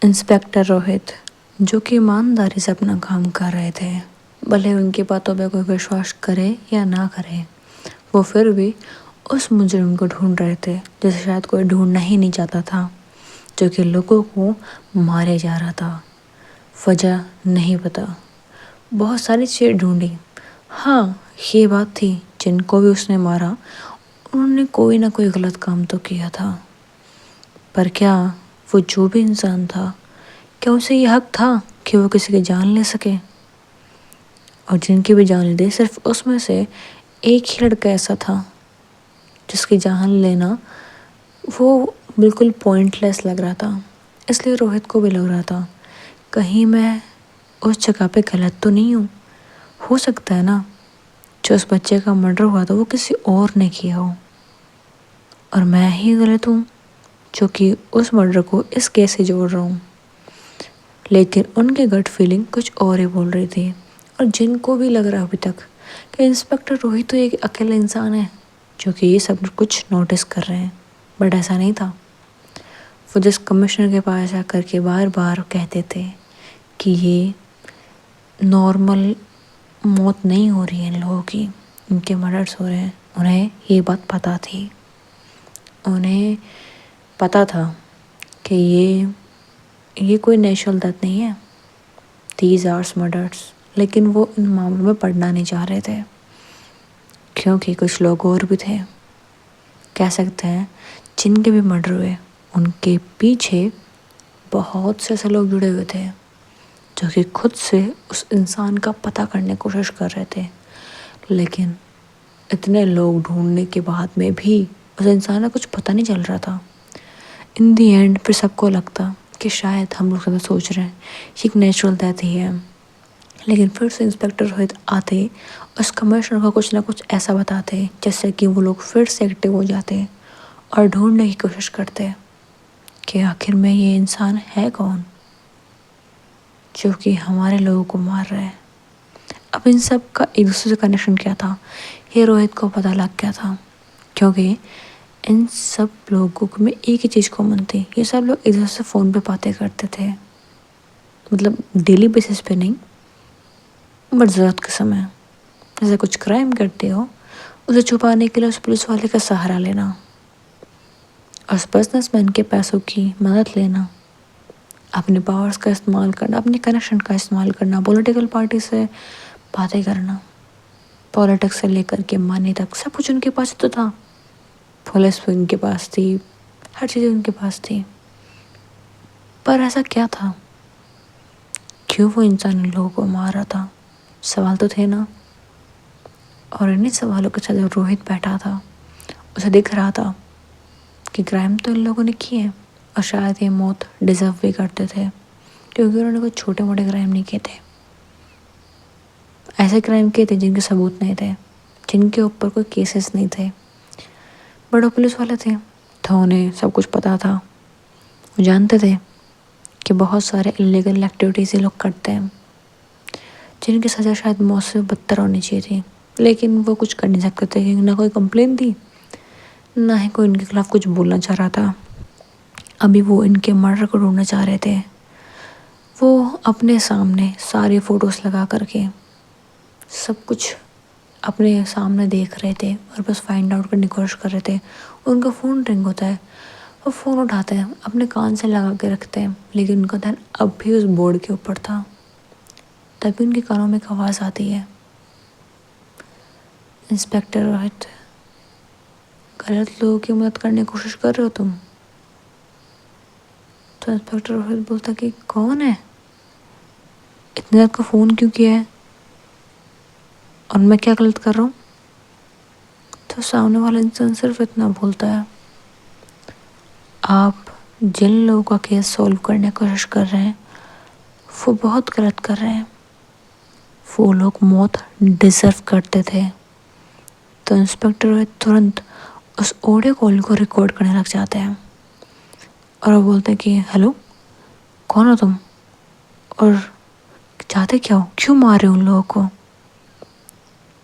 Inspector Rohit, जो कि ईमानदारी से अपना काम कर रहे थे, भले उनकी बातों पे कोई विश्वास करे या ना करे, वो फिर भी उस मुजरिम को ढूंढ रहे थे जिसे शायद कोई ढूंढना ही नहीं चाहता था, जो कि लोगों को मारे जा रहा था। वजह नहीं पता, बहुत सारी चीज़ें ढूंढी। हाँ, ये बात थी, जिनको भी उसने मारा उन्होंने कोई ना कोई गलत काम तो किया था। पर क्या वो जो भी इंसान था, क्या उसे ये हक था कि वो किसी की जान ले सके? और जिनकी भी जान दे, सिर्फ उसमें से एक ही लड़का ऐसा था जिसकी जान लेना वो बिल्कुल पॉइंटलेस लग रहा था। इसलिए रोहित को भी लग रहा था, कहीं मैं उस जगह पे गलत तो नहीं हूँ। हो सकता है ना, जो उस बच्चे का मर्डर हुआ था वो किसी और ने किया हो, और मैं ही गलत हूँ जो कि उस मर्डर को इस केस से जोड़ रहा हूँ। लेकिन उनकी गट फीलिंग कुछ और ही बोल रही थी। और जिनको भी लग रहा अभी तक कि इंस्पेक्टर रोहित तो एक अकेला इंसान है जो कि ये सब कुछ नोटिस कर रहे हैं, बट ऐसा नहीं था। वो जिस कमिश्नर के पास जाकर के बार बार कहते थे कि ये नॉर्मल मौत नहीं हो रही है इन लोगों की, इनके मर्डर्स हो रहे हैं, उन्हें ये बात पता थी। उन्हें पता था कि ये कोई नेचुरल डेथ नहीं है, दीज आर्स मर्डर्स। लेकिन वो इन मामलों में पढ़ना नहीं चाह रहे थे, क्योंकि कुछ लोग और भी थे, कह सकते हैं, जिनके भी मर्डर हुए उनके पीछे बहुत से ऐसे लोग जुड़े हुए थे जो कि खुद से उस इंसान का पता करने की कोशिश कर रहे थे। लेकिन इतने लोग ढूंढने के बाद में भी उस इंसान का कुछ पता नहीं चल रहा था। इन दी एंड फिर सबको लगता कि शायद हम लोग ज़्यादा सोच रहे हैं, ये एक नेचुरल डेथ ही है। लेकिन फिर से इंस्पेक्टर रोहित आते, उस कमिश्नर को कुछ ना कुछ ऐसा बताते जिससे कि वो लोग फिर से एक्टिव हो जाते और ढूंढने की कोशिश करते कि आखिर में ये इंसान है कौन जो कि हमारे लोगों को मार रहा है। अब इन सब का एक दूसरे से कनेक्शन क्या था, ये रोहित को पता लग गया था, क्योंकि इन सब लोगों में एक ही चीज़ कॉमन थी, ये सब लोग एक दूसरे से फ़ोन पे बातें करते थे। मतलब डेली बेसिस पे नहीं, बट ज़रूरत के समय, जैसे कुछ क्राइम करते हो उसे छुपाने के लिए उस पुलिस वाले का सहारा लेना, और उस बिजनेसमैन के पैसों की मदद लेना, अपने पावर्स का इस्तेमाल करना, अपने कनेक्शन का इस्तेमाल करना, पॉलिटिकल पार्टी से बातें करना, पॉलिटिक्स से लेकर के मनी तक सब कुछ उनके पास तो था। पुलिस भी उनके पास थी, हर चीज़ उनके पास थी। पर ऐसा क्या था, क्यों वो इंसान इन लोगों को मार रहा था? सवाल तो थे ना। और इन्हीं सवालों के साथ रोहित बैठा था, उसे दिख रहा था कि क्राइम तो इन लोगों ने किए हैं, और शायद ये मौत डिजर्व भी करते थे, क्योंकि उन्होंने कोई छोटे मोटे क्राइम नहीं किए थे। ऐसे क्राइम किए थे जिनके सबूत नहीं थे, जिनके ऊपर कोई केसेस नहीं थे, बड़े पुलिस वाले थे, तो उन्हें सब कुछ पता था। वो जानते थे कि बहुत सारे इलीगल एक्टिविटीज़ ये लोग करते हैं जिनकी सज़ा शायद मौत से बदतर होनी चाहिए थी, लेकिन वो कुछ कर नहीं सकते थे क्योंकि ना कोई कंप्लेन थी, ना ही कोई इनके खिलाफ कुछ बोलना चाह रहा था। अभी वो इनके मर्डर को ढूंढना चाह रहे थे। वो अपने सामने सारे फ़ोटोज़ लगा करके सब कुछ अपने सामने देख रहे थे और बस फाइंड आउट करने की कोशिश कर रहे थे। उनका फ़ोन रिंग होता है, वो फ़ोन उठाते हैं, अपने कान से लगा के रखते हैं, लेकिन उनका ध्यान अब भी उस बोर्ड के ऊपर था। तभी उनके कानों में एक आवाज़ आती है, इंस्पेक्टर रोहित, गलत लोगों की मदद करने की कोशिश कर रहे हो तुम? तो इंस्पेक्टर रोहित बोलता कि कौन है, इतने देर का फ़ोन क्यों किया है, और मैं क्या गलत कर रहा हूँ? तो सामने वाला इंसान सिर्फ इतना बोलता है, आप जिन लोगों का केस सॉल्व करने की कोशिश कर रहे हैं वो बहुत गलत कर रहे हैं, वो लोग मौत डिजर्व करते थे। तो इंस्पेक्टर तुरंत उस ऑडियो कॉल को रिकॉर्ड करने लग जाते हैं और वो बोलते हैं कि हेलो, कौन हो तुम, और चाहते क्या हो, क्यों मार रहे हो उन लोगों को?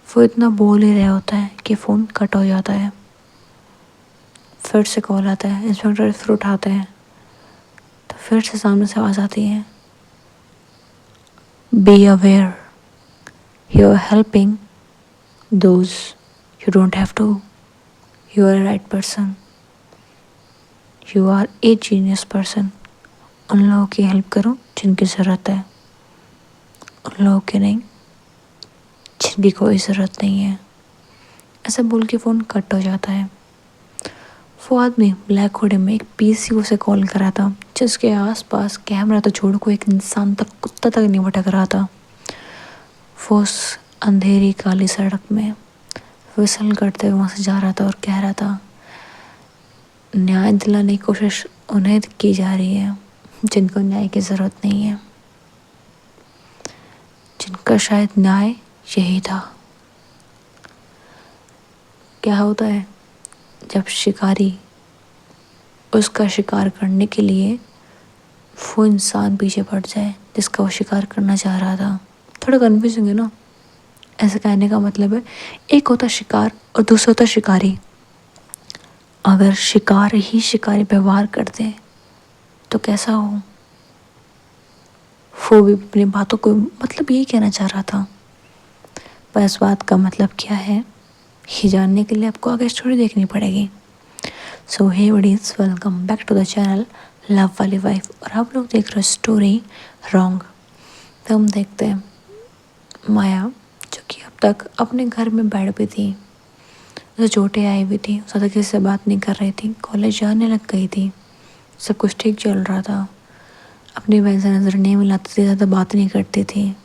वो इतना बोल ही रहा होता है कि फ़ोन कट हो जाता है। फिर से कॉल आता है, इंस्पेक्टर फिर उठाते हैं, तो फिर से सामने से आवाज़ आती है, be aware, you are helping those you don't have to, you are right person, you are a genius person. उन लोगों की हेल्प करो जिनकी ज़रूरत है, उन लोगों की नहीं जिनकी कोई ज़रूरत नहीं है। ऐसा बोल के फ़ोन कट हो जाता है। वो आदमी ब्लैक हुडी में एक पीसीओ से कॉल कर रहा था, जिसके आसपास कैमरा तो छोड़ को एक इंसान तक, कुत्ता तक नहीं भटक रहा था। वो उस अंधेरी काली सड़क में विसल करते हुए वहाँ से जा रहा था और कह रहा था, न्याय दिलाने की कोशिश उन्हें की जा रही है जिनको न्याय की ज़रूरत नहीं है, जिनका शायद न्याय यही था। क्या होता है जब शिकारी उसका शिकार करने के लिए वो इंसान पीछे पड़ जाए जिसका वो शिकार करना चाह रहा था। थोड़ा कन्फ्यूजिंग है ना। ऐसा कहने का मतलब है, एक होता शिकार और दूसरा होता शिकारी। अगर शिकार ही शिकारी व्यवहार करते तो कैसा हो। वो भी अपनी बातों को मतलब यही कहना चाह रहा था। पर इस बात का मतलब क्या है ये जानने के लिए आपको आगे स्टोरी देखनी पड़ेगी। So hey buddies, welcome back to the channel love वाली वाइफ। और आप लोग देख रहे हो स्टोरी रॉन्ग। तो हम देखते हैं माया, जो कि अब तक अपने घर में बैठ भी थी, उसे चोटें आई हुई थी, ज़्यादा किसी से बात नहीं कर रही थी, कॉलेज जाने लग गई थी, सब कुछ ठीक चल रहा था, अपनी बहन से नज़र नहीं मिलाती थी, ज़्यादा बात नहीं करती थी।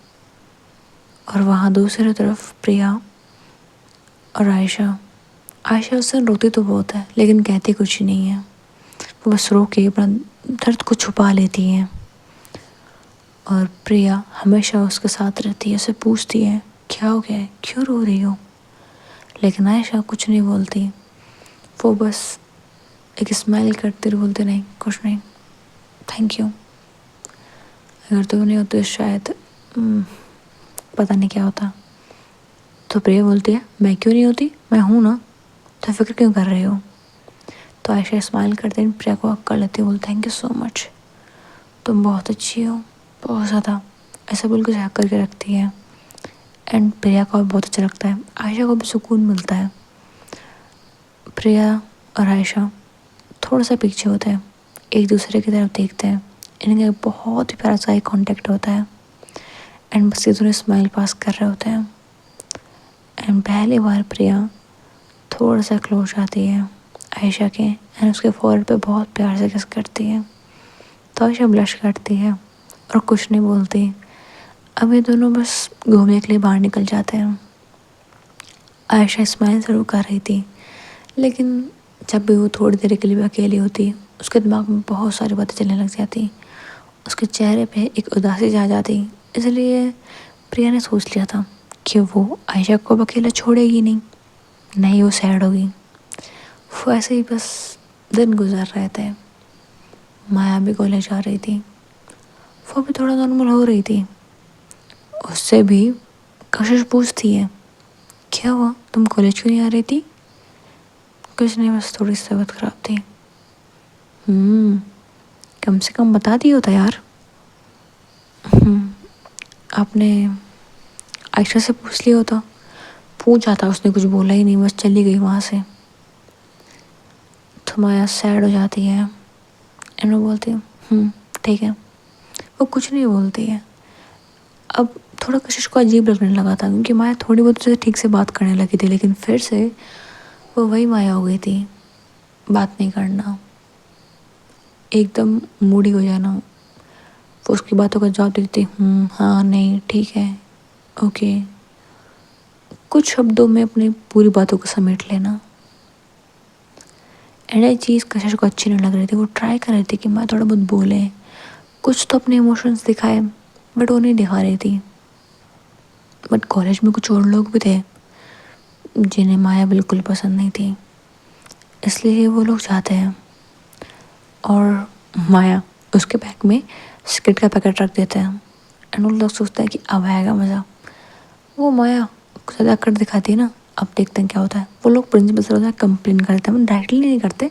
और वहाँ दूसरी तरफ प्रिया और आयशा उससे रोती तो बहुत है लेकिन कहती कुछ नहीं है। वो बस रो के अपना दर्द को छुपा लेती है। और प्रिया हमेशा उसके साथ रहती है, उसे पूछती है क्या हो गया है, क्यों रो रही हो। लेकिन आयशा कुछ नहीं बोलती, वो बस एक स्माइल करती और बोलती नहीं कुछ नहीं, थैंक यू, अगर तुम नहीं होती शायद पता नहीं क्या होता। तो प्रिया बोलती है मैं क्यों नहीं होती, मैं हूँ ना, तो फिक्र क्यों कर रहे हो। तो आयशा स्माइल करते हैं, प्रिया को हक कर लेती है, बोलती थैंक यू सो मच, तुम बहुत अच्छी हो, बहुत ज़्यादा, ऐसा बोल के हक करके रखती है। एंड प्रिया को बहुत अच्छा लगता है, आयशा को भी सुकून मिलता है। प्रिया और आयशा थोड़ा सा पीछे होते हैं, एक दूसरे की तरफ देखते हैं, इनका बहुत ही प्यारा सा आई कांटेक्ट होता है। एंड बस ये दोनों स्माइल पास कर रहे होते हैं। एंड पहली बार प्रिया थोड़ा सा क्लोज आती है आयशा के, एंड उसके फोrehead पे बहुत प्यार से किस करती है। तो आयशा ब्लश करती है और कुछ नहीं बोलती। अब ये दोनों बस घूमने के लिए बाहर निकल जाते हैं। आयशा स्माइल ज़रूर कर रही थी, लेकिन जब भी वो थोड़ी देर के लिए भी अकेली होती, उसके दिमाग में बहुत सारी बातें चलने लग जाती, उसके चेहरे पे एक उदासी जा जाती। इसलिए प्रिया ने सोच लिया था कि वो आयशा को अकेला छोड़ेगी नहीं वो सैड होगी। वो ऐसे ही बस दिन गुजर रहे थे। माया भी कॉलेज आ रही थी, वो भी थोड़ा नॉर्मल हो रही थी। उससे भी कशिश पूछती है क्या हुआ, तुम कॉलेज क्यों नहीं आ रही थी। कुछ नहीं, बस थोड़ी सी तबीयत खराब थी। कम से कम बता दिया होता यार। आपने आयशा से पूछ लिया होता। पूछा था, उसने कुछ बोला ही नहीं, बस चली गई वहाँ से। तो माया सैड हो जाती है एंड वो बोलती है ठीक है। वो कुछ नहीं बोलती है। अब थोड़ा कशिश को अजीब लगने लगा था, क्योंकि माया थोड़ी बहुत उसे ठीक से बात करने लगी थी, लेकिन फिर से वो वही माया हो गई थी, बात नहीं करना, एकदम मूडी हो जाना। वो उसकी बातों का जवाब देती हाँ नहीं ठीक है ओके, कुछ शब्दों में अपनी पूरी बातों को समेट लेना। एंड ये चीज़ कशिश को अच्छी नहीं लग रही थी। वो ट्राई कर रही थी कि मैं थोड़ा बहुत बोले, कुछ तो अपने इमोशंस दिखाए, बट वो नहीं दिखा रही थी। बट कॉलेज में कुछ और लोग भी थे जिन्हें माया बिल्कुल पसंद नहीं थी, इसलिए वो लोग जाते हैं और माया उसके बैग में सिगरेट का पैकेट रख देते हैं। एंड वो लोग सोचते हैं कि अब आएगा मज़ा। वो माया ज़्यादा कर दिखाती है ना, अब देखते हैं क्या होता है। वो लोग प्रिंसिपल सर होता है कंप्लेन करते हैं, डायरेक्टली नहीं करते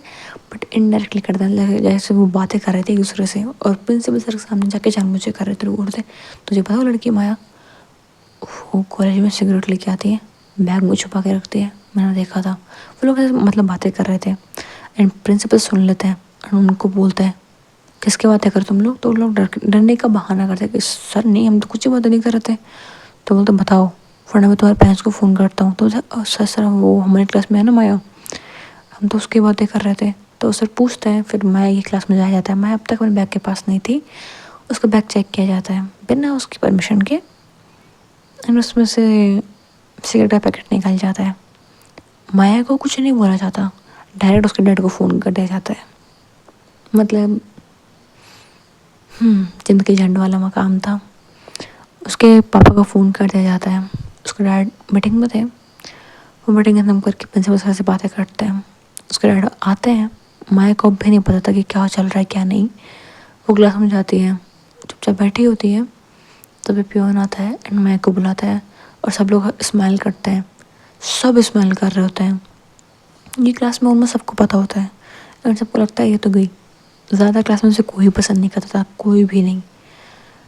बट इनडायरेक्टली करते हैं, जैसे वो बातें कर रहे थे एक दूसरे से और प्रिंसिपल सर के सामने जाके जानबूझ के कर रहे थे। वो बोलते तुझे पता वो लड़की माया वो कॉलेज में सिगरेट लेके आती है, बैग में छुपा के रखती है, मैंने देखा था। वो लोग ऐसे मतलब बातें कर रहे थे एंड प्रिंसिपल सुन लेते हैं और उनको बोलते हैं किसकी बातें कर तुम लोग। तो वो लोग डरने का बहाना करते हैं कि सर नहीं हम तो कुछ ही बातें नहीं कर रहे थे। तो बोलते बताओ वरना मैं तुम्हारे पेरेंट्स को फ़ोन करता हूँ। तो सर सर वो हमारे क्लास में है ना माया, हम तो उसकी बातें कर रहे थे। तो सर पूछते हैं, फिर माया की क्लास में जाया जाता है। माया अब तक अपने बैग के पास नहीं थी, उसका बैग चेक किया जाता है बिना उसकी परमिशन के एंड उसमें से सिगरेट का पैकेट निकाल जाता है। माया को कुछ नहीं बोला जाता, डायरेक्ट उसके डैड को फ़ोन कर दिया जाता है। मतलब जिंदगी झंड वाला मकाम था। उसके पापा का फ़ोन कर दिया जाता है। उसके डैड मीटिंग में थे, वो मीटिंग खत्म करके प्रिंसिपल सर से बातें करते हैं। उसके डैड आते हैं, माया को भी नहीं पता था कि क्या चल रहा है क्या नहीं। वो क्लास में जाती है, चुपचाप बैठी होती है, तभी पियोन आता है एंड माया को बुलाता है और सब लोग स्माइल करते हैं, सब स्माइल कर रहे होते हैं। ये क्लास में उनमें सबको पता होता है और सबको लगता है ये तो गई। ज़्यादा क्लास में से कोई पसंद नहीं करता था, कोई भी नहीं।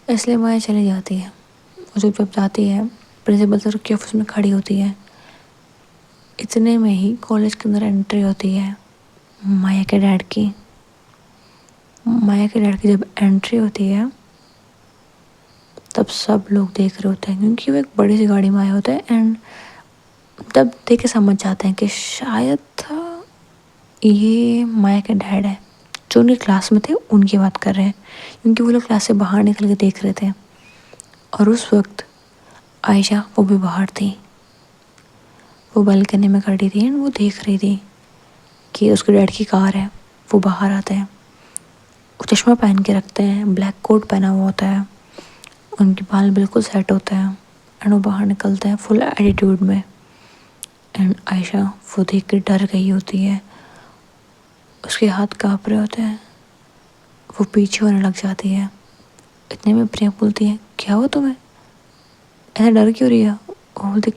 इसलिए माया चली जाती है। वो चुपचाप जाती है, प्रिंसिपल सर की ऑफिस में खड़ी होती है। इतने में ही कॉलेज के अंदर एंट्री होती है माया के डैड की। माया के डैड की जब एंट्री होती है तब सब लोग देख रहे होते हैं, क्योंकि वो एक बड़ी सी गाड़ी में आए होते हैं एंड तब देख के समझ जाते हैं कि शायद ये माया के डैड है। जो उनके क्लास में थे उनकी बात कर रहे हैं, क्योंकि वो लोग क्लास से बाहर निकल के देख रहे थे और उस वक्त आयशा वो भी बाहर थी। वो बालकनी में खड़ी थी एंड वो देख रही थी कि उसके डैड की कार है। वो बाहर आते हैं, वो चश्मा पहन के रखते हैं, ब्लैक कोट पहना हुआ होता है, उनके बाल बिल्कुल सेट होते हैं एंड वो बाहर निकलते हैं फुल एटीट्यूड में। एंड आयशा वो देख के डर गई होती है, उसके हाथ काँप रहे होते हैं, वो पीछे होने लग जाती है। इतने में प्रिया बोलती है क्या हुआ तुम्हें, ऐसा डर क्यों रही है। वो बोलती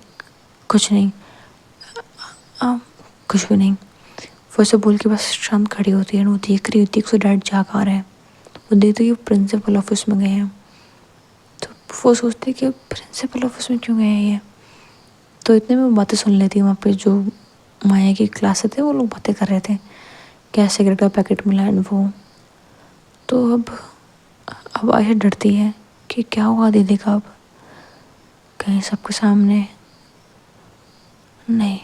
कुछ नहीं, आ, कुछ भी नहीं। वो ऐसे बोल के बस शांत खड़ी होती है। वो देख रही होती है कि उसका डैड जाग आ रहा है। वो देखती है कि प्रिंसिपल ऑफिस में गए हैं, तो वो सोचती है कि प्रिंसिपल ऑफिस में क्यों गए हैं ये। तो इतने में वो बातें सुन लेती है। वहाँ पे जो माया की क्लास थे वो लोग बातें कर रहे थे क्या सिगरेट का पैकेट मिला एंड वो। तो अब आयशा डरती है कि क्या हुआ दीदी का, अब कहीं सबके सामने नहीं,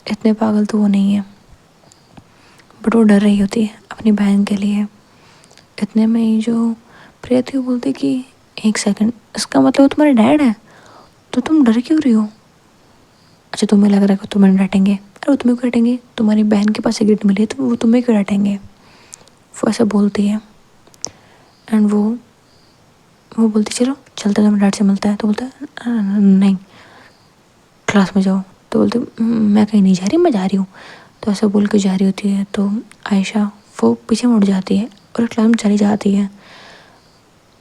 इतने पागल तो वो नहीं है बट वो डर रही होती है अपनी बहन के लिए। इतने में ही जो प्रिया थी वो बोलती कि एक सेकंड, इसका मतलब वो तुम्हारे डैड है, तो तुम डर क्यों रही हो। अच्छा तुम्हें लग रहा है कि तुम्हें डांटेंगे, अरे वो तुम्हें क्यों डांटेंगे, तुम्हारी बहन के पास सिगरेट मिली है तो वो तुम्हें क्यों डांटेंगे। वो ऐसा बोलती है एंड वो बोलती चलो चलते तुम्हें डैड से मिलता है। तो बोलता है नहीं क्लास में जाओ। तो बोलते मैं कहीं नहीं जा रही, मैं जा रही हूँ। तो ऐसा बोल के जा रही होती है तो आयशा वो पीछे मुड़ जाती है और क्लास में चली जाती है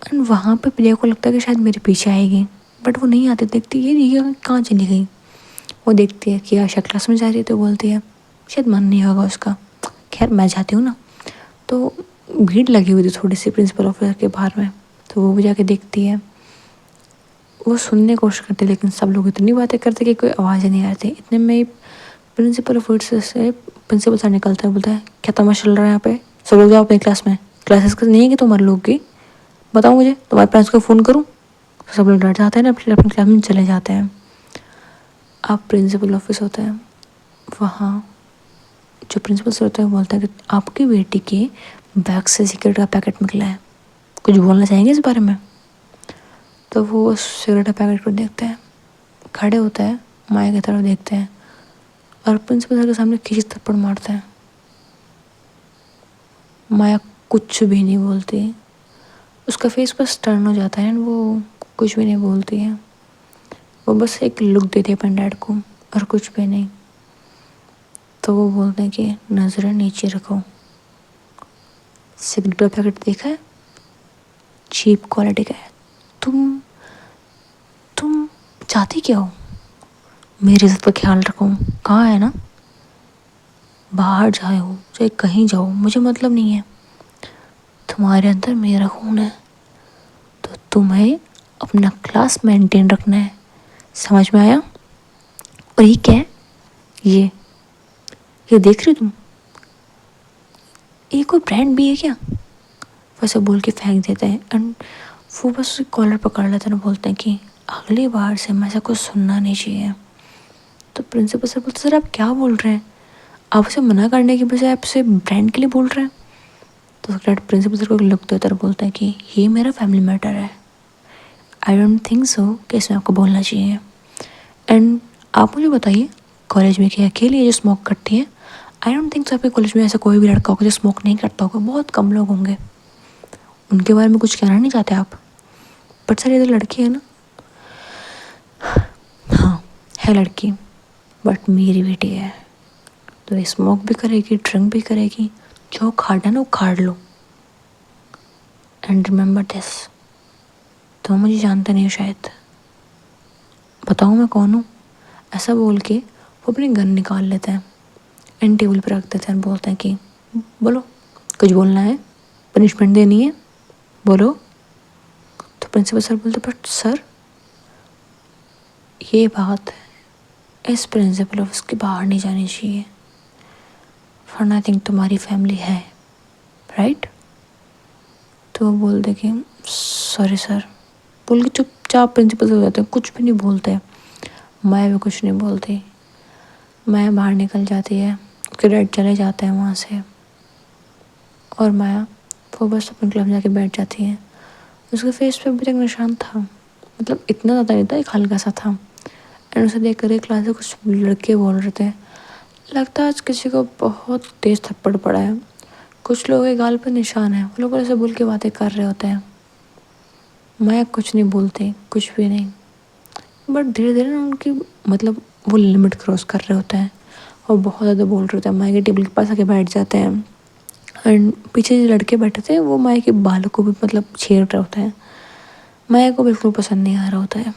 एंड वहाँ पे प्रिया को लगता है कि शायद मेरे पीछे आएगी बट वो नहीं आती। देखती ये कहाँ चली गई। वो देखती है कि आयशा क्लास में जा रही है तो बोलती है शायद मन नहीं होगा उसका, खैर मैं जाती हूँ ना। तो भीड़ लगी हुई थी थोड़ी सी प्रिंसिपल ऑफिस के बाहर में, तो वो भी जाके देखती है। वो सुनने की कोशिश करते लेकिन सब लोग इतनी बातें करते कि कोई आवाज़ नहीं आती। इतने में प्रिंसिपल ऑफिस से प्रिंसिपल सर निकलता है, बोलता है क्या तमाशा चल रहा है यहाँ पे, सब लोग जाओ अपनी क्लास में, क्लासेस नहीं है कि तुम्हारे लोग की, बताओ मुझे तुम्हारे पेरेंट्स को फ़ोन करूँ। तो सब लोग डर जाते हैं ना, अपनी अपनी क्लास में चले जाते हैं। अब प्रिंसिपल ऑफिस होता है, वहाँ जो प्रिंसिपल सर होता है बोलता है कि आपकी बेटी के बैग से सिगरेट का पैकेट निकला है, कुछ बोलना चाहेंगे इस बारे में। तो वो सिगरेट का पैकेट को देखते हैं, खड़े होता है, माया की तरफ देखते हैं और प्रिंसिपल सर के सामने खींच थप्पड़ मारते हैं। माया कुछ भी नहीं बोलती, उसका फेस बस टर्न हो जाता है, वो कुछ भी नहीं बोलती है। वो बस एक लुक देती है अपने डैड को और कुछ भी नहीं। तो वो बोलते हैं कि नज़रें नीचे रखो, सिगरेट का पैकेट देखा है, चीप क्वालिटी का है, तुम चाहती क्या हो। मेरी इज्जत का ख्याल रखो। कहाँ है ना, बाहर जाए हो चाहे कहीं जाओ, मुझे मतलब नहीं है। तुम्हारे अंदर मेरा खून है, तो तुम्हें अपना क्लास मेंटेन रखना है, समझ में आया? और ये क्या है, ये देख रही हो तुम, ये कोई ब्रांड भी है क्या? वैसे बोल के फेंक देते हैं। एंड वो बस उसे कॉलर पकड़ लेते हैं, बोलते हैं कि अगली बार से मैं ऐसा कुछ सुनना नहीं चाहिए। तो प्रिंसिपल सर बोलते, सर आप क्या बोल रहे हैं, आप उसे मना करने की बजाय आप उसे ब्रांड के लिए बोल रहे हैं। तो प्रिंसिपल सर को लुक देते और बोलते हैं कि ये मेरा फैमिली मैटर है, आई डोंट थिंक सो कि इसमें आपको बोलना चाहिए। एंड आप मुझे बताइए, कॉलेज में क्या अकेले है जो स्मोक करती है? आई डोंट थिंक सो आपके कॉलेज में ऐसा कोई भी लड़का होगा जो स्मोक नहीं करता होगा, बहुत कम लोग होंगे। उनके बारे में कुछ कहना नहीं चाहते आप? बट सर ये तो लड़की है ना। हाँ है लड़की, बट मेरी बेटी है, तो ये स्मोक भी करेगी, ड्रिंक भी करेगी, जो खाना ना वो खाड़ लो। एंड रिमेंबर दिस, तो मुझे जानते नहीं हो शायद, बताओ मैं कौन हूँ? ऐसा बोल के वो अपनी गन निकाल लेते हैं एंड टेबल पर रख देते हैं, बोलते हैं कि बोलो कुछ बोलना है, पनिशमेंट देनी है, बोलो। तो प्रिंसिपल सर बोलते, बट सर ये बात इस प्रिंसिपल ऑफिस के बाहर नहीं जानी चाहिए, वरना आई थिंक तुम्हारी फैमिली है, राइट? तो वो बोलते कि सॉरी सर, बोल के चुपचाप प्रिंसिपल से हो जाते हैं, कुछ भी नहीं बोलते। माया भी कुछ नहीं बोलती। माया बाहर निकल जाती है, उसके डैड चले जाते हैं वहाँ से, और माया वो बस अपने क्लब जाके बैठ जाती है। उसके फेस पे अभी तक निशान था, मतलब इतना ज़्यादा नहीं था, एक हल्का सा था। एंड उसे देख कर क्लास से कुछ लड़के बोल रहे थे, लगता है आज किसी को बहुत तेज थप्पड़ पड़ा है। कुछ लोगों के गाल पर निशान है, वो लोग ऐसे बोल के बातें कर रहे होते हैं। माया कुछ नहीं बोलती, कुछ भी नहीं, बट धीरे धीरे ना उनकी मतलब वो लिमिट क्रॉस कर रहे होते हैं और बहुत ज़्यादा बोल रहे होते हैं। माया के टेबल के पास आके बैठ जाते हैं एंड पीछे जो लड़के बैठे थे वो माया के बालों को भी मतलब छेड़ रहे होते हैं। माया को बिल्कुल पसंद नहीं आ रहा होता है,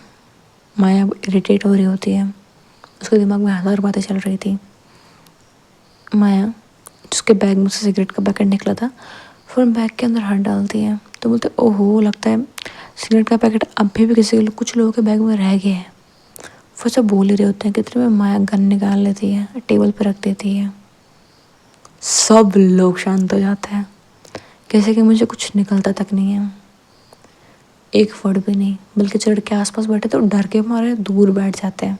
माया इरिटेट हो रही होती है, उसके दिमाग में हज़ार बातें चल रही थी। माया जिसके बैग में से सिगरेट का पैकेट निकला था, फिर बैग के अंदर हाथ डालती है, तो बोलते ओहो लगता है सिगरेट का पैकेट अभी भी कुछ लोगों के बैग में रह गया है। वो सब बोल ही रहे होते हैं, कितने में माया गन निकाल लेती है, टेबल पर रख देती है। सब लोग शांत हो जाते हैं, कैसे कि मुझे कुछ निकलता तक नहीं है, एक वर्ड भी नहीं, बल्कि जो लड़के आसपास बैठे तो डर के मारे दूर बैठ जाते हैं।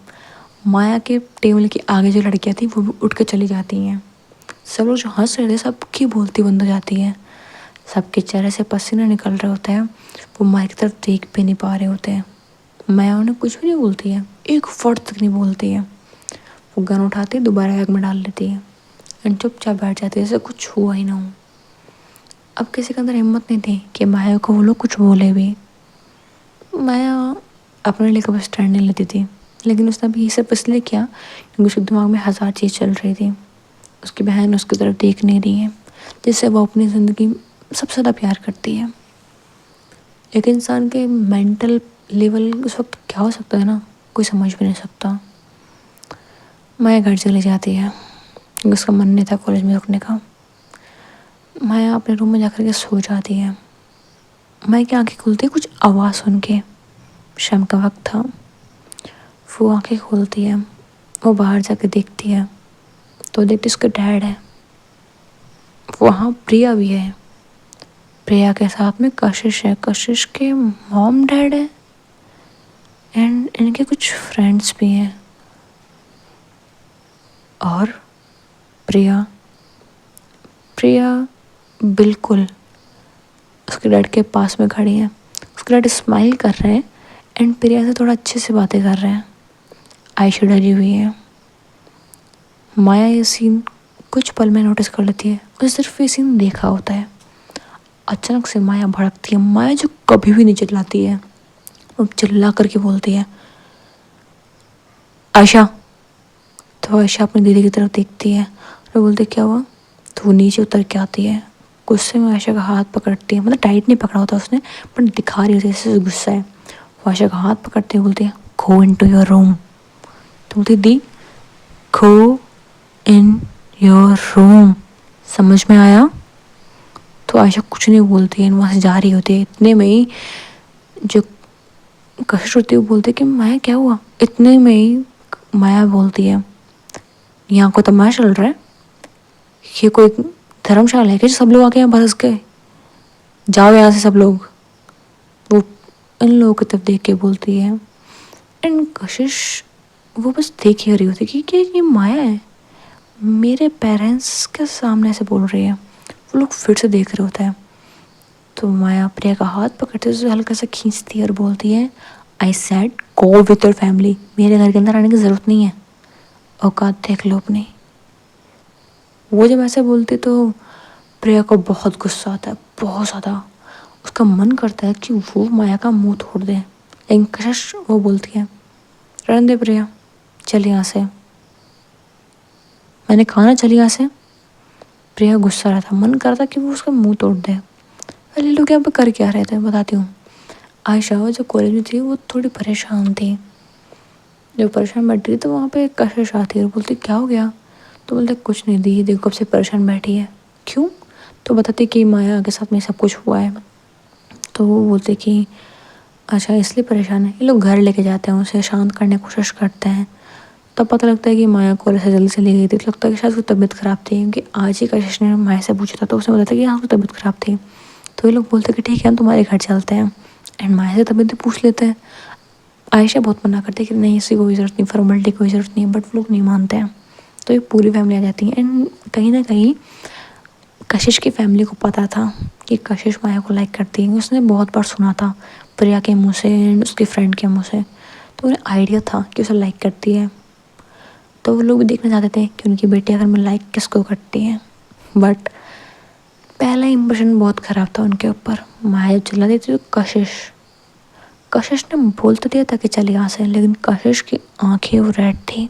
माया के टेबल के आगे जो लड़कियां थी वो भी उठ के चली जाती हैं। सब लोग जो हंस रहे थे सबकी बोलती बंद हो जाती है, सबके चेहरे से पसीना निकल रहे होते हैं, वो माया की तरफ देख भी नहीं पा रहे होते हैं। माया उन्हें कुछ भी नहीं बोलती है, एक वर्ड तक नहीं बोलती है। वो गन उठाती है, दोबारा बैग में डाल लेती है एंड चुपचाप बैठ जाती है, जैसे कुछ हुआ ही ना हो। अब किसी के अंदर हिम्मत नहीं थी कि माया को वो लोग कुछ बोले भी। माया अपने लिए कभी स्टैंड नहीं लेती थी, लेकिन उसने अभी ये सब इसलिए किया क्योंकि उसके दिमाग में हज़ार चीज़ चल रही थी। उसकी बहन उसकी तरफ देख नहीं रही है, जिससे वो अपनी ज़िंदगी सबसे ज़्यादा प्यार करती है। एक इंसान के मेंटल लेवल उस वक्त क्या हो सकता है ना, कोई समझ भी नहीं सकता। माया घर चली जाती है क्योंकि उसका मन नहीं था कॉलेज में रुकने का। माया अपने रूम में जाकर के सो जाती है। माया की आंखें खुलती है कुछ आवाज़ सुन के, शाम का वक्त था। वो आंखें खोलती है, वो बाहर जाके देखती है तो देखती उसका डैड है, वहाँ प्रिया भी है, प्रिया के साथ में कशिश है, कशिश के मॉम डैड है एंड इनके कुछ फ्रेंड्स भी हैं। और प्रिया प्रिया बिल्कुल उसके डैड के पास में खड़ी है। उसके डैड स्माइल कर रहे हैं एंड प्रिया से थोड़ा अच्छे से बातें कर रहे हैं, आयशा डरी हुई है। माया ये सीन कुछ पल में नोटिस कर लेती है, उसे सिर्फ ये सीन देखा होता है। अचानक से माया भड़कती है, माया जो कभी भी नहीं चिल्लाती है, वो चिल्ला करके बोलती है आयशा। तो आयशा अपनी दीदी की तरफ देखती है और बोलती क्या हुआ? तो वो नीचे उतर के आती है, गुस्से में आयशा का हाथ पकड़ती है, मतलब टाइट नहीं पकड़ा होता उसने, पर दिखा रही होती है जैसे गुस्सा है। वो आयशा का हाथ पकड़ती है, बोलती है गो इनटू योर रूम। तो बोलती दी गो इन योर रूम, समझ में आया? तो आयशा कुछ नहीं बोलती है, वहाँ से जा रही होती है। इतने में ही जो कशिश होती है वो बोलती है कि माया क्या हुआ? इतने में ही माया बोलती है यहाँ को तमाशा चल रहा है, ये कोई धर्मशाला है क्या सब लोग आके यहाँ बस गए, जाओ यहाँ से सब लोग। वो इन लोगों की तरफ देख के बोलती है एंड कशिश वो बस देख ही रही होती कि ये माया है, मेरे पेरेंट्स के सामने से बोल रही है। वो लोग फिर से देख रहे होते हैं। तो माया प्रिया का हाथ पकड़ते हुए हल्का सा खींचती है और बोलती है I said go with your family, मेरे घर के अंदर आने की ज़रूरत नहीं है, औकात देख लो अपनी। वो जब ऐसे बोलती तो प्रिया को बहुत गुस्सा आता है, बहुत ज़्यादा। उसका मन करता है कि वो माया का मुंह तोड़ दे, लेकिन कशिश वो बोलती है रहने दे प्रिया, चल यहाँ से, मैंने कहा ना चल यहाँ से। प्रिया गुस्सा रहा था, मन कर रहा था कि वो उसका मुंह तोड़ दे। अरे लोग यहाँ पे कर क्या रहे थे बताती हूँ। आयशा जो कॉलेज में थी वो थोड़ी परेशान थी। जब परेशान बैठी थी तो वहाँ पे कशिश आती है और बोलती क्या हो गया? तो बोलते कुछ नहीं दी, देखो कब से परेशान बैठी है। क्यों? तो बताती कि माया के साथ में सब कुछ हुआ है। तो वो बोलते कि अच्छा इसलिए परेशान है। ये लोग घर लेके जाते हैं, उसे शांत करने की कोशिश करते हैं। तब पता लगता है कि माया कॉलेज से जल्दी चली गई थी। तो लगता है कि शायद उसकी तबीयत ख़राब थी, क्योंकि आज ही कशिश ने माया से पूछा था तो उसने बताया कि हाँ उसकी तबीयत ख़राब थी। तो ये लोग बोलते कि ठीक है हम तुम्हारे घर चलते हैं एंड माया से तबीयत भी पूछ लेते हैं। आयशा बहुत मना करती है कि नहीं इसकी कोई ज़रूरत नहीं, फॉर्मेलिटी कोई ज़रूरत नहीं है, बट वो लोग नहीं मानते हैं। तो ये पूरी फैमिली आ जाती है एंड कहीं ना कहीं कशिश की फैमिली को पता था कि कशिश माया को लाइक करती है। उसने बहुत बार सुना था प्रिया के मुँह से एंड उसके फ्रेंड के मुँह से, तो उन्हें आइडिया था कि उसे लाइक करती है। तो वो लोग भी देखना चाहते थे कि उनकी बेटी अगर मैं लाइक किसको करती है। बट पहला इंप्रेशन बहुत ख़राब था उनके ऊपर। माया जब चिल्ला देती तो कशिश ने बोल तो दिया था कि चल यहाँ से, लेकिन कशिश की आंखें वो रेड थी।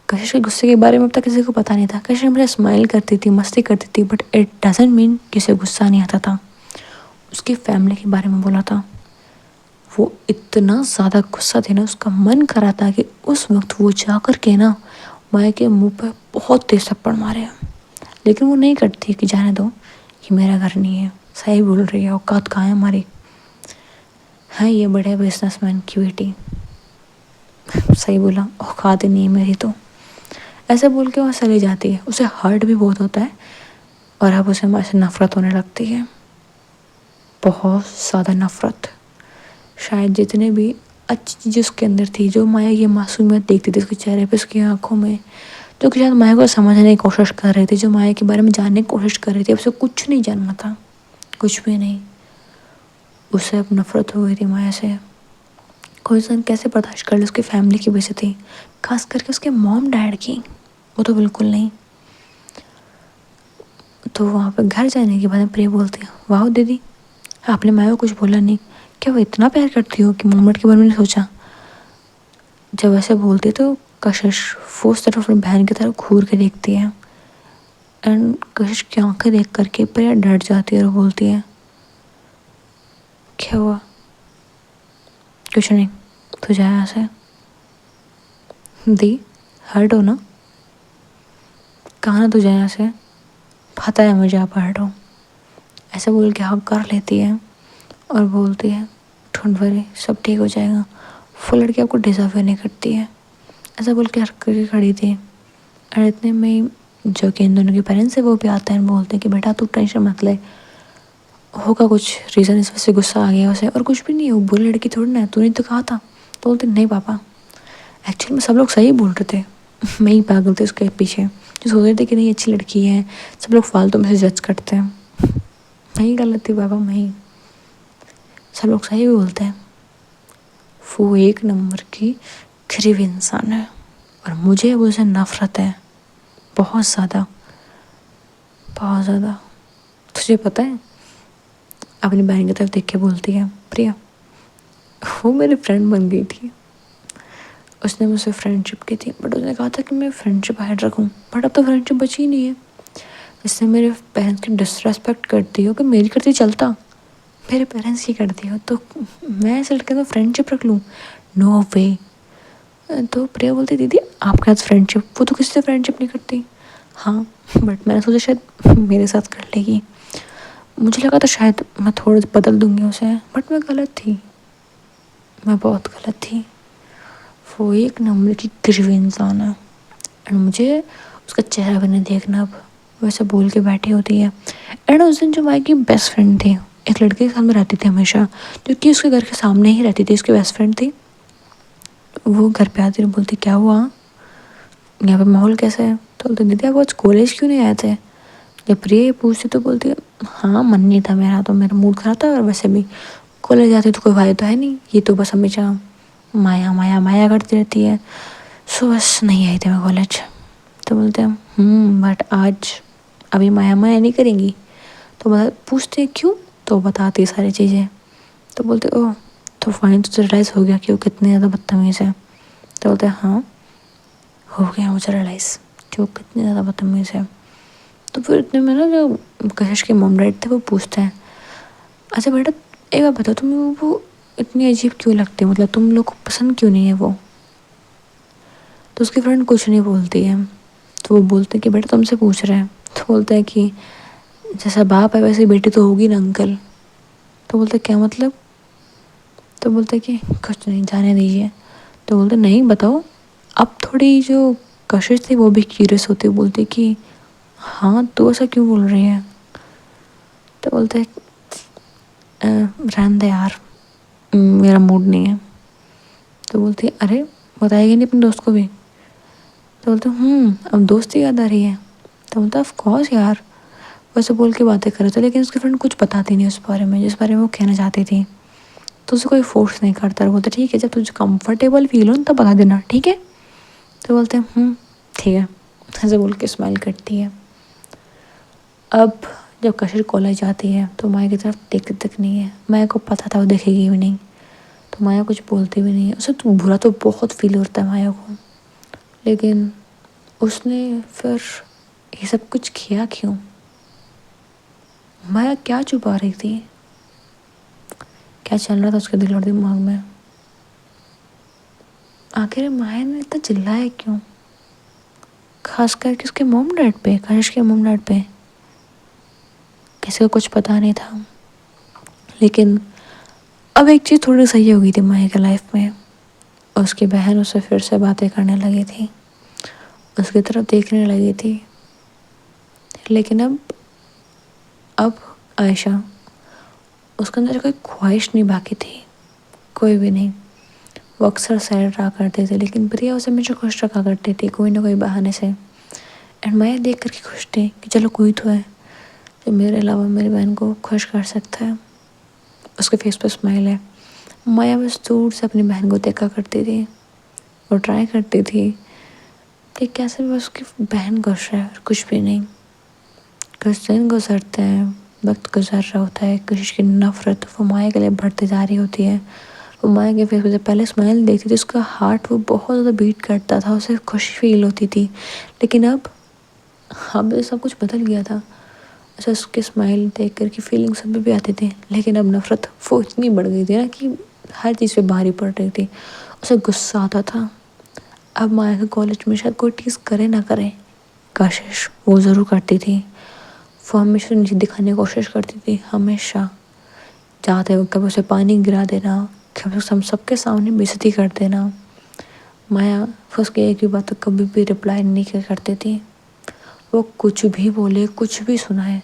कशिश के गुस्से के बारे में अब तक किसी को पता नहीं था। कशिश मुझे स्माइल करती थी, मस्ती करती थी, बट इट डजेंट मीन कि उसे गुस्सा नहीं आता था। उसकी फैमिली के बारे में बोला था, वो इतना ज़्यादा गुस्सा थी ना, उसका मन कर रहा था कि उस वक्त वो जा कर के ना माया के मुंह पर बहुत तेज थप्पड़ मारे, लेकिन वो नहीं करती कि जाने दो कि मेरा घर नहीं है, सही बोल रही है, औकात कहाँ है हमारी, है ये बड़े बिजनेसमैन की बेटी, सही बोला औकात नहीं है मेरी। तो ऐसे बोल के वहाँ चली जाती है। उसे हर्ट भी बहुत होता है और अब उसे माँ से नफरत होने लगती है, बहुत ज़्यादा नफरत। शायद जितने भी अच्छी चीज़ें उसके अंदर थी, जो माया ये मासूमियत देखती थी उसके चेहरे पे, उसकी आंखों में, जो कि शायद माया को समझने की कोशिश कर रही थी, जो माया के बारे में जानने की कोशिश कर रही थी, अब उसे कुछ नहीं जानना था, कुछ भी नहीं। उसे अब नफरत हो गई थी माया से। कोई इंसान कैसे बर्दाश्त कर ले उसकी फैमिली की बेइज्जती, खास करके उसके मॉम डैड की, वो तो बिल्कुल नहीं। तो वहाँ पर घर जाने के बाद प्रिया बोलती है वाह दीदी आपने माया को कुछ बोला नहीं, क्या वो इतना प्यार करती हो कि मोमेंट के बारे में नहीं सोचा? जब ऐसे बोलती तो कशिश वो उस तरफ अपनी बहन की तरफ घूर के देखती है एंड कशिश की आंखें देख करके प्रिया डर जाती है और बोलती है क्या हुआ? कुछ नहीं, तू जा यहाँ से। दी हर्ट हो ना, कहा ना तू जा यहाँ से, पता है मुझे आप हर्ट हो। ऐसा बोल के हक कर लेती है और बोलती है डोंट वरी सब ठीक हो जाएगा, वो लड़की आपको डिजर्व नहीं करती है। ऐसा बोल के हक करके खड़ी थी और इतने में जो कि इन दोनों के पेरेंट्स है वो भी आते हैं, बोलते हैं कि बेटा तू टेंशन मत ले, होगा कुछ रीज़न इस वजह से गुस्सा आ गया उसे, और कुछ भी नहीं, वो बुरी लड़की थोड़ी ना है, तूने तो कहा था। तो बोलते नहीं पापा एक्चुअली में सब लोग सही बोल रहे थे, मैं ही पागल थी उसके पीछे, जो सोच रहे थे कि नहीं अच्छी लड़की है, सब लोग फालतू में से जज करते हैं, मैं ही गलत थी पापा, मैं ही, सब लोग सही बोलते हैं। वो एक नंबर की गरीब इंसान है और मुझे अब उसे नफरत है, बहुत ज़्यादा, बहुत ज़्यादा। तुझे पता है, अपनी बहन की तरफ देख के बोलती है प्रिया वो मेरी फ्रेंड बन गई थी, उसने मुझसे फ्रेंडशिप की थी, बट उसने कहा था कि मैं फ्रेंडशिप हाइड रखूं, बट अब तो फ्रेंडशिप बची ही नहीं है। इसने मेरे पेरेंट्स की डिसरेस्पेक्ट करती हो कि मेरी करती चलता, मेरे पेरेंट्स की करती हो तो मैं इस लड़के तो फ्रेंडशिप रख लूँ? नो वे, तो प्रिया बोलती दीदी आपके साथ फ्रेंडशिप, वो तो किसी से फ्रेंडशिप नहीं करती। हाँ बट मैंने सोचा शायद मेरे साथ कर लेगी, मुझे लगा था शायद मैं थोड़ा बदल दूंगी उसे, बट मैं गलत थी, मैं बहुत गलत थी। वो एक नंबर की गिरवी इंसान है एंड मुझे उसका चेहरा भी नहीं देखना अब, वैसे बोल के बैठी होती है। एंड उस दिन जो माई की बेस्ट फ्रेंड थी, एक लड़के के साथ में रहती थी हमेशा, जो कि उसके घर के सामने ही रहती थी, उसकी बेस्ट फ्रेंड थी, वो घर पे आती और बोलती क्या हुआ यहाँ पे माहौल कैसा है, तो बोलते दीदी आप आज कॉलेज क्यों नहीं आए थे। जब प्रिया ये पूछती तो बोलती हाँ मन नहीं था मेरा, तो मेरा मूड खराब था, और वैसे भी कॉलेज जाती तो कोई फायदा तो है नहीं, ये तो बस हमेशा माया माया माया करती रहती है, सो बस नहीं आई थी मैं कॉलेज। तो बोलते हैं बट आज अभी माया माया नहीं करेंगी, तो बता पूछते क्यों, तो बताती सारी चीज़ें, तो बोलते ओह तो फाइन तो रियलाइज़ हो गया कि वो कितनी ज़्यादा बदतमीज़ है। तो बोलते हाँ हो गया मुझे रियलाइज़ कि वो कितनी ज़्यादा बदतमीज़ है। तो फिर इतने में ना जो कशिश के मॉम डैड थे वो पूछते हैं अच्छा बेटा एक बार बताओ तुम्हें वो इतनी अजीब क्यों लगती है, मतलब तुम लोग को पसंद क्यों नहीं है वो। तो उसकी फ्रेंड कुछ नहीं बोलती है, तो वो बोलते हैं कि बेटा तुमसे पूछ रहे हैं, तो बोलते हैं कि जैसा बाप है वैसे बेटी तो होगी ना अंकल। तो बोलते क्या मतलब, तो बोलते कि कुछ नहीं जाने दीजिए। तो बोलते नहीं बताओ। अब थोड़ी जो कशिश थी वो भी क्यूरियस होती, बोलती कि हाँ तो ऐसा क्यों बोल रही है। तो बोलते रहने दे यार, मेरा मूड नहीं है। तो बोलती अरे बताएगी नहीं अपने दोस्त को भी। तो बोलते अब दोस्ती याद आ रही है। तो बोलता ऑफ कोर्स यार, वैसे बोल के बातें कर रहे थे, लेकिन उसकी फ्रेंड कुछ बताती नहीं उस बारे में जिस बारे में वो कहना चाहती थी, तो उसे कोई फोर्स नहीं करता, और बोलते ठीक है जब तुझे कंफर्टेबल फील हो तब बता देना ठीक है। तो बोलते ठीक है, ऐसे बोल के स्माइल करती है। अब जब कशिश कॉलेज जाती है तो माया की तरफ देखती तक नहीं है, माया को पता था वो देखेगी भी नहीं, तो माया कुछ बोलती भी नहीं है। उसे तो बुरा तो बहुत फील होता है माया को, लेकिन उसने फिर ये सब कुछ किया क्यों, माया क्या छुपा रही थी, क्या चल रहा था उसके दिल और दिमाग में, आखिर माया ने इतना चिल्लाया क्यों, खास करके उसके मॉम डैड पे, कशिश के मॉम डैड पे। किसी को कुछ पता नहीं था, लेकिन अब एक चीज़ थोड़ी सही हो गई थी माया के लाइफ में, उसकी बहन उससे फिर से बातें करने लगी थी, उसकी तरफ देखने लगी थी। लेकिन अब आयशा, उसके अंदर कोई ख्वाहिश नहीं बाकी थी, कोई भी नहीं। वो अक्सर सैड रहा करते थे, लेकिन प्रिया उसे हमेशा खुश रखा करती थी कोई ना कोई बहाने से। एंड माया देख करके खुश थी कि चलो कोई तो है जो मेरे अलावा मेरी बहन को खुश कर सकता है, उसके फेस पे स्माइल है। माया बस दूर से अपनी बहन को देखा करती थी और ट्राई करती थी कि कैसे बस उसकी बहन खुश है, और कुछ भी नहीं। कुछ दिन गुजरते हैं, वक्त गुजर रहा होता है, किसी की नफरत वो माया के लिए बढ़ती जा रही होती है। वो माया के फेस पे जब पहले स्माइल देखती थी उसका हार्ट वो बहुत ज़्यादा बीट करता था, उसे खुशी फील होती थी। लेकिन अब ये सब कुछ बदल गया था। अच्छा उसके स्माइल देख कर की फीलिंग सब भी आती थी, लेकिन अब नफरत वो इतनी बढ़ गई थी ना कि हर चीज़ पे भारी पड़ रही थी। उसे गुस्सा आता था। अब माया के कॉलेज में शायद कोई चीज़ करे ना करे, कोशिश वो ज़रूर करती थी। वो हमेशा नीचे दिखाने की कोशिश करती थी, हमेशा चाहते वक्त कभी उसे पानी गिरा देना, कभी उसे हम सबके सामने बेइज्जती कर देना। माया उसकी एक भी बात तो कभी भी रिप्लाई नहीं करती थी, वो कुछ भी बोले कुछ भी सुनाए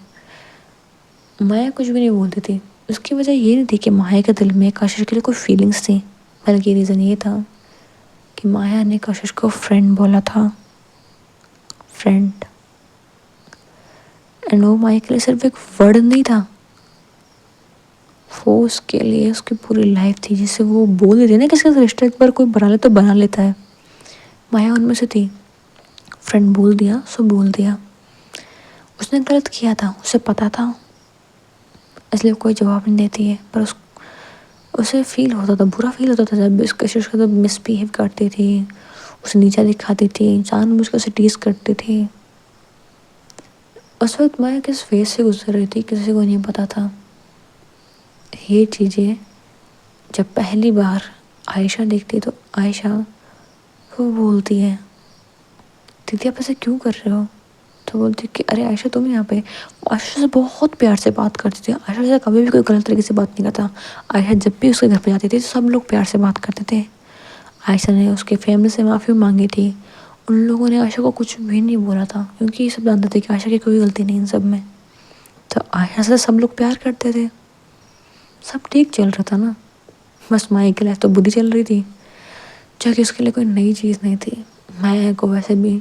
माया कुछ भी नहीं बोलती थी। उसकी वजह ये नहीं थी कि माया के दिल में कशिश के लिए कोई फीलिंग्स थी, बल्कि रीज़न ये था कि माया ने कशिश को फ्रेंड बोला था, फ्रेंड। एंड वो माया के लिए सिर्फ एक वर्ड नहीं था, वो उसके लिए उसकी पूरी लाइफ थी, जिसे वो बोल देती ना किसी का रिश्ता एक बार कोई बना ले तो बना लेता है, माया उनमें से थी। फ्रेंड बोल दिया सो बोल दिया, उसने गलत किया था उसे पता था, इसलिए कोई जवाब नहीं देती है। पर उसे फील होता था, बुरा फील होता था जब इस कशिश का मिसबिहेव करती थी, उसे नीचा दिखाती थी, जानबूझ कर उसे टीज करती थी। उस वक्त माया किस फेज से गुजर रही थी किसी को नहीं पता था। ये चीज़ें जब पहली बार आयशा देखती तो आयशा वो बोलती है दीदी आप ऐसे क्यों कर रहे हो? तो बोलती कि अरे आयशा तुम यहाँ पे। आयशा से बहुत प्यार से बात करती थी, आयशा से कभी भी कोई गलत तरीके से बात नहीं करता। आयशा जब भी उसके घर पे जाती थी तो सब लोग प्यार से बात करते थे। आयशा ने उसके फैमिली से माफ़ी मांगी थी। उन लोगों ने आयशा को कुछ भी नहीं बोला था क्योंकि ये सब जानते थे कि आयशा की कोई गलती नहीं इन सब में। तो आयशा से सब लोग प्यार करते थे, सब ठीक चल रहा था ना। बस माया की लाइफ तो बुरी चल रही थी, जो कि उसके लिए कोई नई चीज़ नहीं थी। माया को वैसे भी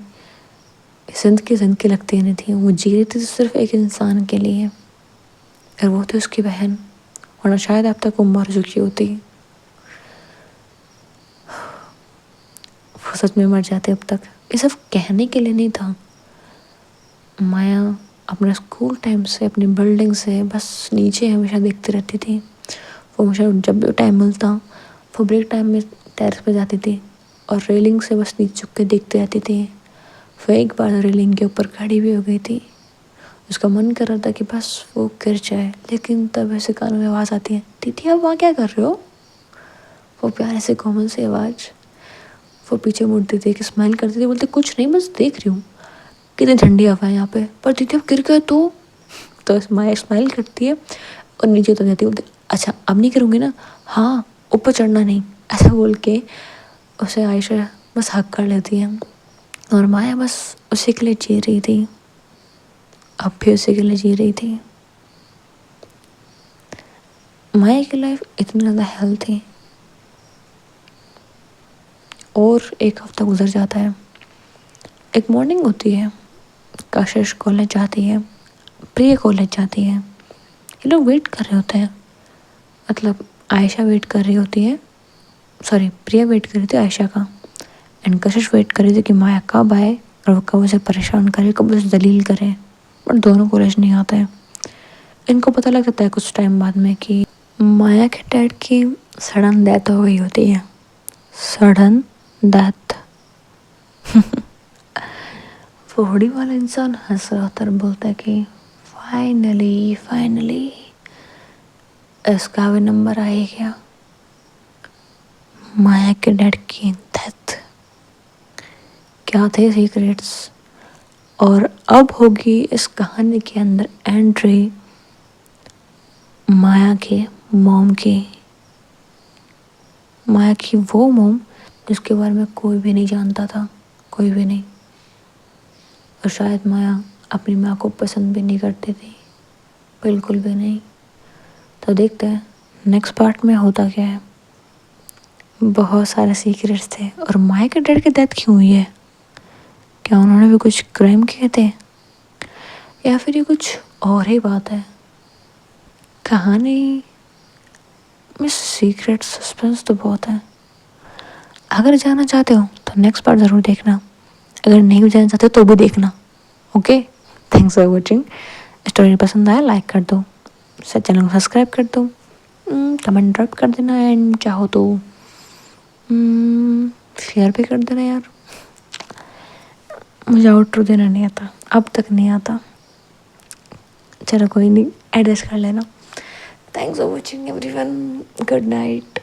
जिंदगी लगती नहीं थी, वो जी रही थी सिर्फ एक इंसान के लिए, और वो थी उसकी बहन, वरना शायद अब तक वो मर चुकी होती। वो सच में मर जाते अब तक। ये सब कहने के लिए नहीं था। माया अपने स्कूल टाइम से अपनी बिल्डिंग से बस नीचे हमेशा देखती रहती थी। वो हमेशा जब भी टाइम मिलता वो ब्रेक टाइम में टेरेस पे जाती थी और रेलिंग से बस नीचे झुक के देखती रहती थी। वो एक बार रेलिंग के ऊपर खड़ी भी हो गई थी। उसका मन कर रहा था कि बस वो गिर जाए, लेकिन तब ऐसे कानों में आवाज़ आती है, दीदी आप वहाँ क्या कर रहे हो? वो प्यारे से कोमल से आवाज़। वो पीछे मुड़ती थी कि स्माइल करती थी, बोलती कुछ नहीं बस देख रही हूँ कितनी ठंडी हवा है यहाँ पे, पर दीदी आप गिर गए तो स्माइल करती है और नीचे उतर जाती है। बोलती अच्छा अब नहीं करूँगी ना, हाँ ऊपर चढ़ना नहीं, ऐसा बोल के उसे आयशा बस हक कर लेती है। और माया बस उसी के लिए जी रही थी, अब भी उसी के लिए जी रही थी। माया की लाइफ इतनी ज़्यादा हेल्थ थी। और एक हफ्ता गुजर जाता है। एक मॉर्निंग होती है, कशिश कॉलेज जाती है, प्रिया कॉलेज जाती है। ये लोग वेट कर रहे होते हैं, मतलब आयशा वेट कर रही होती है, सॉरी प्रिया वेट कर रही थी आयशा का, एंड कशिश वेट कर रही थी कि माया कब आए और वो कब उसे परेशान करे, कब उसे दलील करे। बट दोनों कॉलेज नहीं आते हैं। इनको पता लग जाता है कुछ टाइम बाद में कि माया के डैड की सडन डेथ हो गई होती है। Sudden death. वो होड़ी वाला इंसान हंस रहा होता है और बोलता है कि फाइनली इसका भी नंबर आ ही गया। माया के डैड की डेथ। क्या थे सीक्रेट्स, और अब होगी इस कहानी के अंदर एंट्री माया के मॉम की। माया की वो मॉम जिसके बारे में कोई भी नहीं जानता था, कोई भी नहीं। और शायद माया अपनी माँ को पसंद भी नहीं करती थी, बिल्कुल भी नहीं। तो देखते हैं नेक्स्ट पार्ट में होता क्या है। बहुत सारे सीक्रेट्स थे। और माया के डैड की डेथ क्यों हुई है? क्या उन्होंने भी कुछ क्राइम किए थे, या फिर ये कुछ और ही बात है? कहानी में सीक्रेट सस्पेंस तो बहुत है। अगर जानना चाहते हो तो नेक्स्ट पार्ट ज़रूर देखना, अगर नहीं भी जानना चाहते तो भी देखना। Okay, thanks for watching. Story पसंद आया लाइक कर दो, चैनल को सब्सक्राइब कर दो, कमेंट ड्रॉप कर देना, एंड चाहो तो शेयर भी कर देना यार। मुझे आउटरो देना नहीं आता, अब तक नहीं आता। चलो कोई नहीं, एडजस्ट कर लेना। Thanks for watching everyone, good night.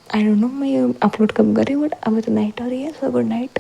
I don't know मैं ये अपलोड कब करें, बट अभी तो नाइट हो रही है, सो गुड नाइट।